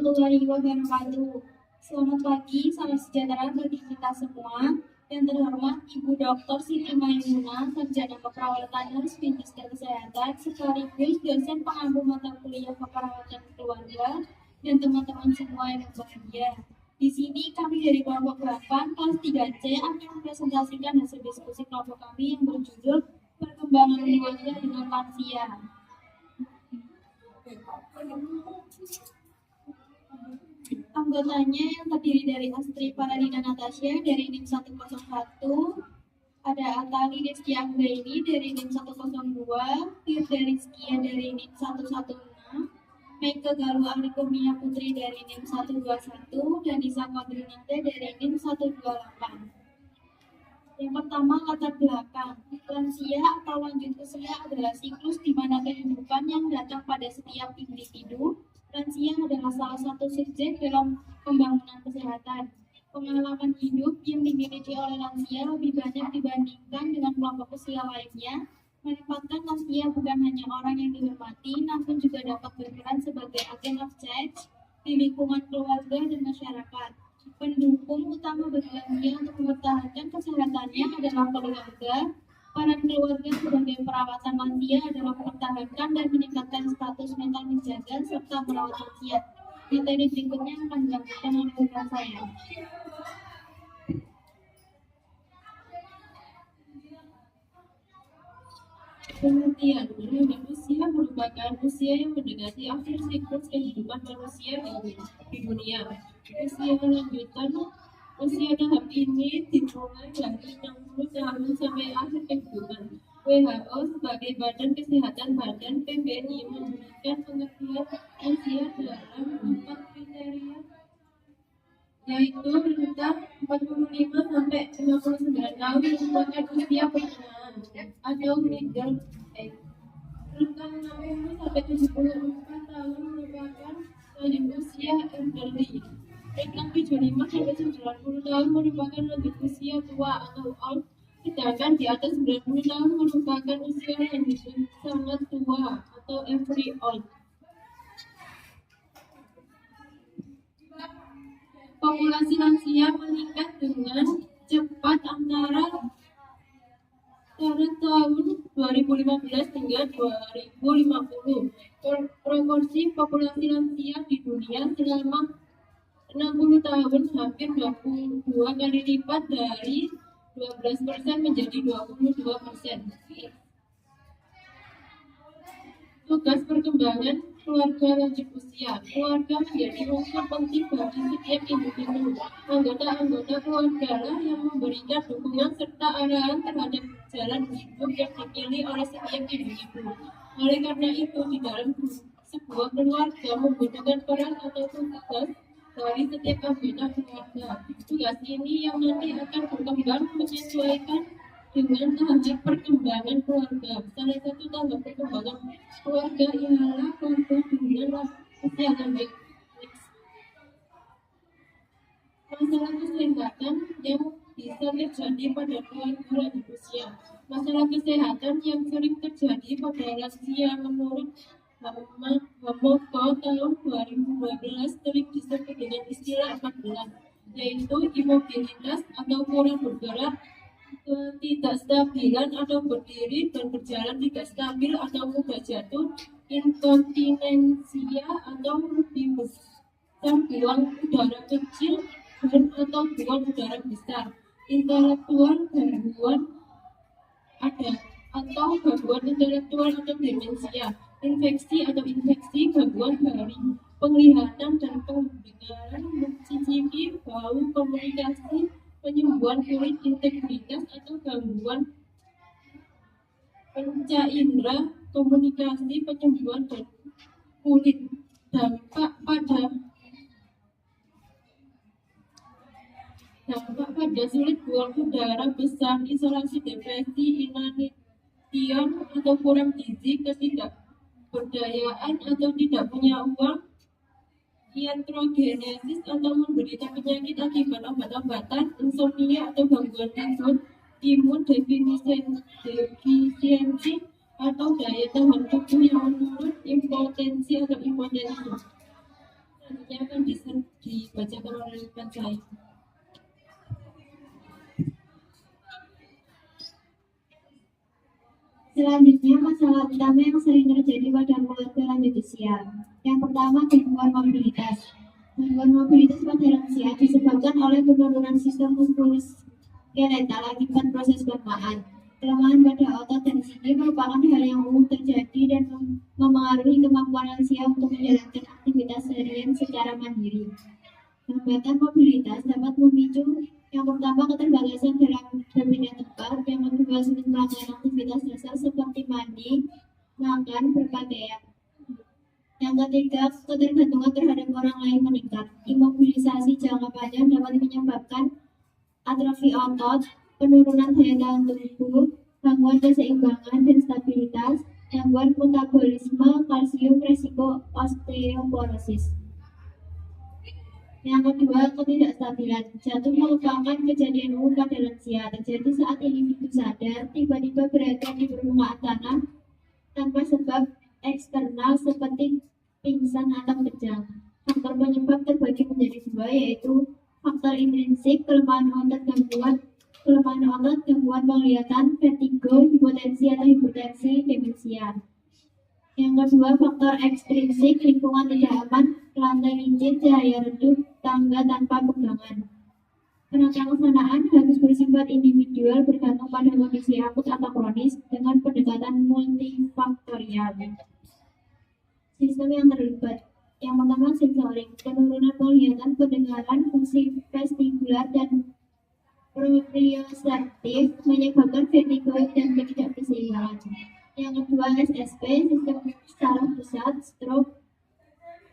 warahmatullahi wabarakatuh. Selamat pagi, salam sejahtera bagi kita semua. Yang terhormat Ibu Dr. Siti Maimunah, Sarjana Keperawatan Nurse Klinis dan Kesehatan, sekaligus dosen pengampu mata kuliah keperawatan keluarga, dan teman-teman semua yang berbahagia. Di sini kami dari kelompok 8 kelas 3C akan mempresentasikan hasil diskusi kelompok kami yang berjudul Perkembangan Keluarga dengan Lansia. Anggotanya yang terdiri dari Astri Paradina Natasha dari NIM 101, ada Atali Rizky Anggraini dari NIM 102, Firda Rizkia dari NIM 116, Meike Galuh Alikumia Putri dari NIM 121, dan Nisa Kodrinate dari NIM 128. Yang pertama, latar belakang. Lansia atau lanjut usia adalah siklus di mana kehidupan yang datang pada setiap individu. Lansia adalah salah satu subjek dalam pembangunan kesehatan. Pengalaman hidup yang dimiliki oleh lansia lebih banyak dibandingkan dengan kelompok usia lainnya, menempatkan lansia bukan hanya orang yang dihormati, namun juga dapat berperan sebagai agen of change di lingkungan keluarga dan masyarakat. Pendukung utama bagi lansia untuk mempertahankan kesehatannya adalah keluarga. Peran keluarga sebagai perawatan lansia adalah mempertahankan dan meningkatkan status mental menjaga serta merawat lansia. Materi berikutnya akan dilakukan oleh rekan saya. Pengertian lanjut usia merupakan usia yang mendekati akhir siklus kehidupan manusia di dunia. Usia lanjutan usia tahap ini dimulai dari 60 tahun sampai akhir kehidupan. WHO sebagai Badan Kesehatan Badan PBNI memberikan pengertian usia dalam 4 kriteria, yaitu rentang 45 sampai 59 tahun merupakan usia pertengahan atau middle age. Rentang 60 sampai 74 tahun merupakan lanjut usia elderly. Rentang 75 sampai 90 tahun merupakan lanjut usia tua atau old, sedangkan di atas 90 tahun merupakan usia lanjut sangat tua atau very old. Populasi lansia meningkat dengan cepat antara tahun 2015 hingga 2050. Proporsi populasi lansia di dunia selama 60 tahun hampir 22 kali lipat dari 12% menjadi 22%. Tugas perkembangan keluarga lanjut usia. Keluarga menjadi unsur penting bagi setiap individu. Anggota-anggota keluarga lah yang memberikan dukungan serta arahan terhadap jalan hidup yang dipilih oleh setiap individu. Oleh karena itu, di dalam sebuah keluarga membutuhkan peran atau tugas dari setiap anggota keluarga. Tugas ini yang nanti akan berkembang menyesuaikan dengan tahap perkembangan keluarga. Salah satu tahap perkembangan keluarga ialah keluarga dengan usia lanjut. Masalah kesehatan yang bisa terjadi pada keluarga lanjut usia. Masalah kesehatan yang sering terjadi pada lansia menurut Hamoko tahun 2012 sering disebut dengan istilah 14, yaitu imobilitas atau kurang bergerak, ketidakstabilan atau berdiri dan berjalan tidak stabil atau mudah jatuh, inkontinensia atau lebih besar buang udara kecil dan atau buang udara besar, intelektual gangguan ada atau gangguan intelektual atau demensia, infeksi gangguan hearing, penglihatan dan pendengaran, mencicipi, bau, komunikasi, penyembuhan kulit, integritas atau gangguan panca indera, komunikasi, penyembuhan dan kulit. Dampak pada sulit buang udara besar, isolasi, depresi, inanition atau kurang gizi, ketidakberdayaan atau tidak punya uang, iatrogenesis atau menderita penyakit akibat obat-obatan, insomnia atau gangguan tidur, imun defisiensi atau daya tahan tubuh yang menurun, impotensi atau impotensi. Selanjutnya akan dibacakan oleh Rekan saya. Selanjutnya, masalah utama yang sering terjadi pada keluarga lanjut usia. Yang pertama, gangguan mobilitas. Gangguan mobilitas pada lansia disebabkan oleh penurunan sistem muskulus skeletal akibat proses pelemahan. Kelemahan pada otot dan sendi merupakan hal yang umum terjadi dan memengaruhi kemampuan lansia untuk menjalankan aktivitas seharian secara mandiri. Hambatan mobilitas dapat memicu yang pertama keterbatasan dalam berpindah tempat, yang kedua sulit melakukan aktivitas dasar seperti mandi, makan, berpakaian. Yang ketiga, ketergantungan terhadap orang lain meningkat. Imobilisasi jangka panjang dapat menyebabkan atrofi otot, penurunan daya tahan tubuh, gangguan keseimbangan dan stabilitas, gangguan metabolisme, kalsium, resiko osteoporosis. Yang kedua, ketidakstabilan. Jantung merupakan kejadian umum pada lansia, terjadi saat individu sadar tiba-tiba berada di permukaan tanah tanpa sebab eksternal seperti pingsan atau kejang. Faktor penyebab terbagi menjadi dua, yaitu faktor intrinsik, kelemahan otot, gangguan penglihatan, vertigo, hipotensi atau hipertensi, demensia. Yang kedua, faktor ekstrinsik, lingkungan tidak aman, lantai licin, cahaya redup, tangga tanpa pegangan. Penata-laksanaan harus bersifat individual bergantung pada kondisi akut atau kronis dengan pendekatan multifaktorial. Sistem yang terlibat. Yang pertama, sensorik, penurunan penglihatan, pendengaran, fungsi vestibular dan proprioceptif menyebabkan vertigo dan ketidakseimbangan. Yang kedua, SSP, sistem saraf pusat, stroke,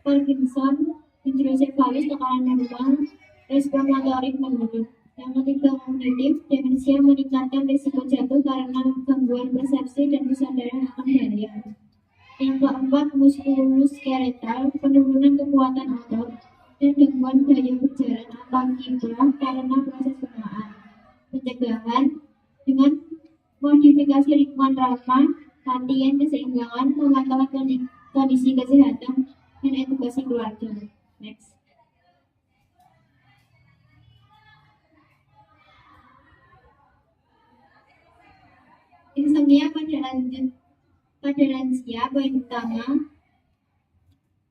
Parkinson, hidrosefalis, tekanan normal, respon motorik menurun. Yang ketiga, kognitif, demensia meningkatkan risiko jatuh karena gangguan persepsi dan kesadaran akan bahaya. Yang keempat, muskuloskeletal, penurunan kekuatan otot dan gangguan gaya berjalan atau kiprah karena proses pelemahan. Pencegahan dengan modifikasi lingkungan ramah, latihan keseimbangan, memantau kondisi kesehatan, dan edukasi keluarga. Next. Insomnia pada lansia, poin utama.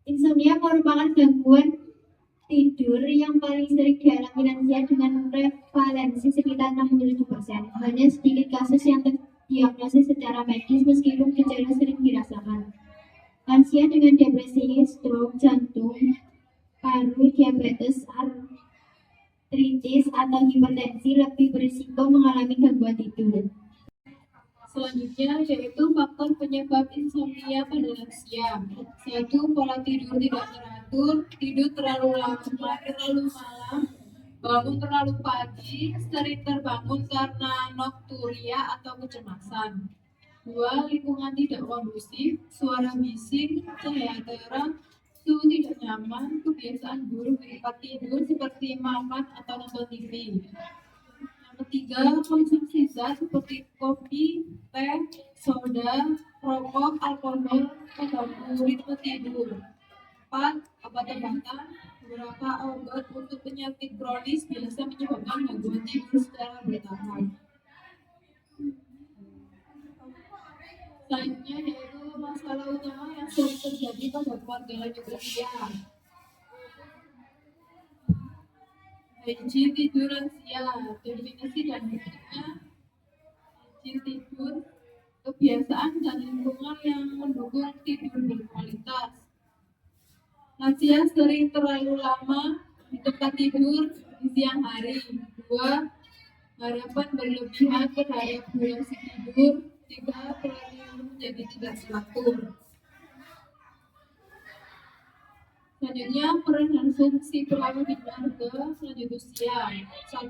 Insomnia merupakan gangguan tidur yang paling sering dialami lansia dengan prevalensi sekitar 67%. Hanya sedikit kasus yang terdiagnosis secara medis meskipun gejala sering dirasakan. Lansia dengan depresi, stroke, jantung, paru, diabetes, artritis, atau hipertensi lebih berisiko mengalami gangguan tidur. Selanjutnya yaitu faktor penyebab insomnia pada lansia. 1. Pola tidur tidak teratur, tidur terlalu lama, terlalu malam, bangun terlalu pagi, sering terbangun karena nokturia atau kecemasan. 2. Lingkungan tidak kondusif, suara bising, cahaya terang, suhu tidak nyaman, kebiasaan buruk di tempat tidur seperti makan atau nonton TV. Ketiga, konsumsi zat seperti kopi, teh, soda, rokok, alkohol, mengganggu ritme tidur. 4. Obat-obatan. Beberapa obat untuk penyakit kronis biasa menyebabkan gangguan tidur secara bertahap. Selanjutnya yaitu masalah utama yang sering terjadi pada keluarga lanjut usia. Hygiene tidur lansia, definisi dan buktinya. Hygiene tidur, kebiasaan dan lingkungan yang mendukung tidur berkualitas. Lansia sering terlalu lama di tempat tidur di siang hari. 2. Harapan berlebihan terhadap durasi tidur. 3. Perilaku menjadi tidak teratur. Selanjutnya, peran dan fungsi perilaku di keluarga lanjut usia. 1.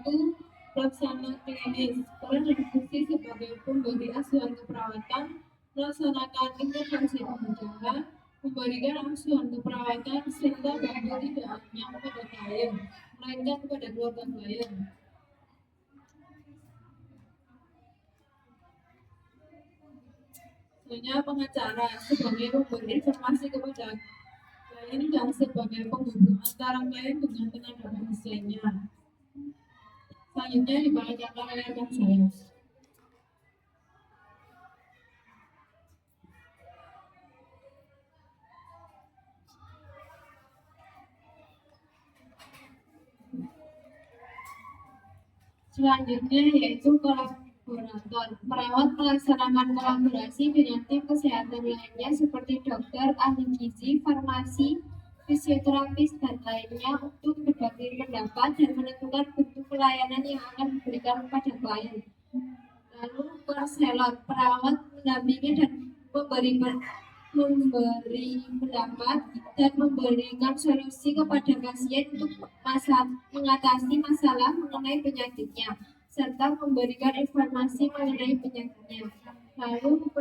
Pelaksana klinis. Peran dan fungsi sebagai pemberi asuhan keperawatan, melaksanakan intervensi pencegahan, memberikan asuhan keperawatan, serta bantu tidak hanya kepada klien, melainkan kepada keluarga klien. Selanjutnya, pengacara sebagai pemberi informasi kepada klien dan sebagai penghubung antara klien dengan tenaga mesinnya. Selanjutnya dibacakan oleh rekan saya. Selanjutnya yaitu kolaborator. Perawat melaksanakan kolaborasi dengan tim kesehatan lainnya seperti dokter, ahli gizi, farmasi, fisioterapis, dan lainnya untuk berbagi pendapat dan menentukan bentuk pelayanan yang akan diberikan kepada klien. Lalu konselor, perawat mendampingi dan memberi pendapat dan memberikan solusi kepada pasien untuk mengatasi masalah mengenai penyakitnya serta memberikan informasi mengenai penyakitnya. Lalu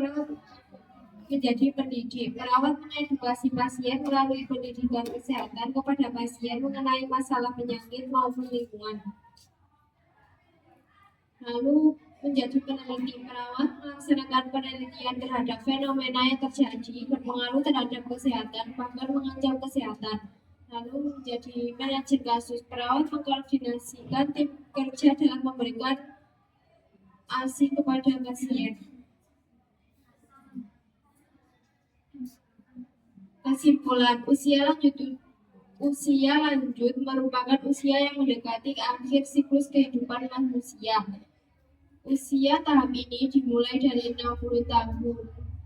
menjadi pendidik, perawat mengedukasi pasien melalui pendidikan kesehatan kepada pasien mengenai masalah penyakit maupun lingkungan. Lalu menjadi peneliti, perawat melaksanakan penelitian terhadap fenomena yang terjadi berpengaruh terhadap kesehatan bahkan mengancam kesehatan. Lalu menjadi manajer kasus, perawat mengkoordinasikan tim kerja dalam memberikan ASI kepada pasien. Kesimpulan, usia lanjut merupakan usia yang mendekati akhir siklus kehidupan manusia. Usia tahap ini dimulai dari 60 tahun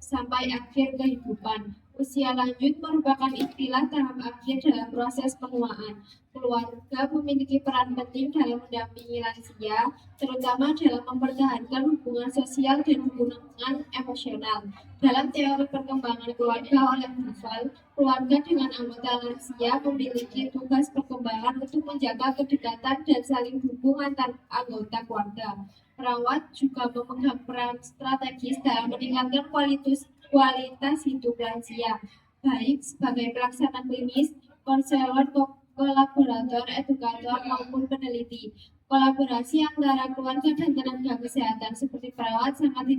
sampai akhir kehidupan. Usia lanjut merupakan istilah tahap akhir dalam proses penuaan. Keluarga memiliki peran penting dalam mendampingi lansia, terutama dalam mempertahankan hubungan sosial dan hubungan emosional. Dalam teori perkembangan keluarga oleh Duval, keluarga dengan anggota lansia memiliki tugas perkembangan untuk menjaga kedekatan dan saling dukung antar anggota keluarga. Perawat juga memegang peran strategis dalam meningkatkan kualitas hidup lansia, baik sebagai pelaksana klinis, konselor, kolaborator, edukator, maupun peneliti. Kolaborasi antara keluarga dan tenaga kesehatan seperti perawat sangat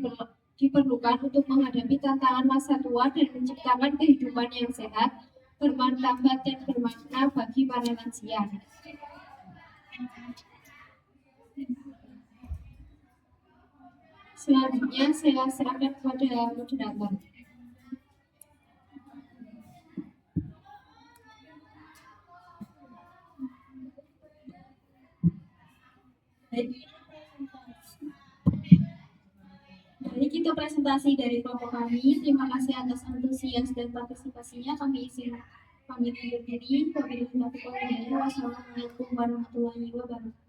diperlukan untuk menghadapi tantangan masa tua dan menciptakan kehidupan yang sehat, bermartabat, dan bermakna bagi para lansia. Selanjutnya saya serahkan kepada moderator. Baik, itu presentasi dari kelompok kami. Terima kasih atas antusias dan partisipasinya. Kami izin pamit undur diri. Wassalamualaikum warahmatullahi wabarakatuh.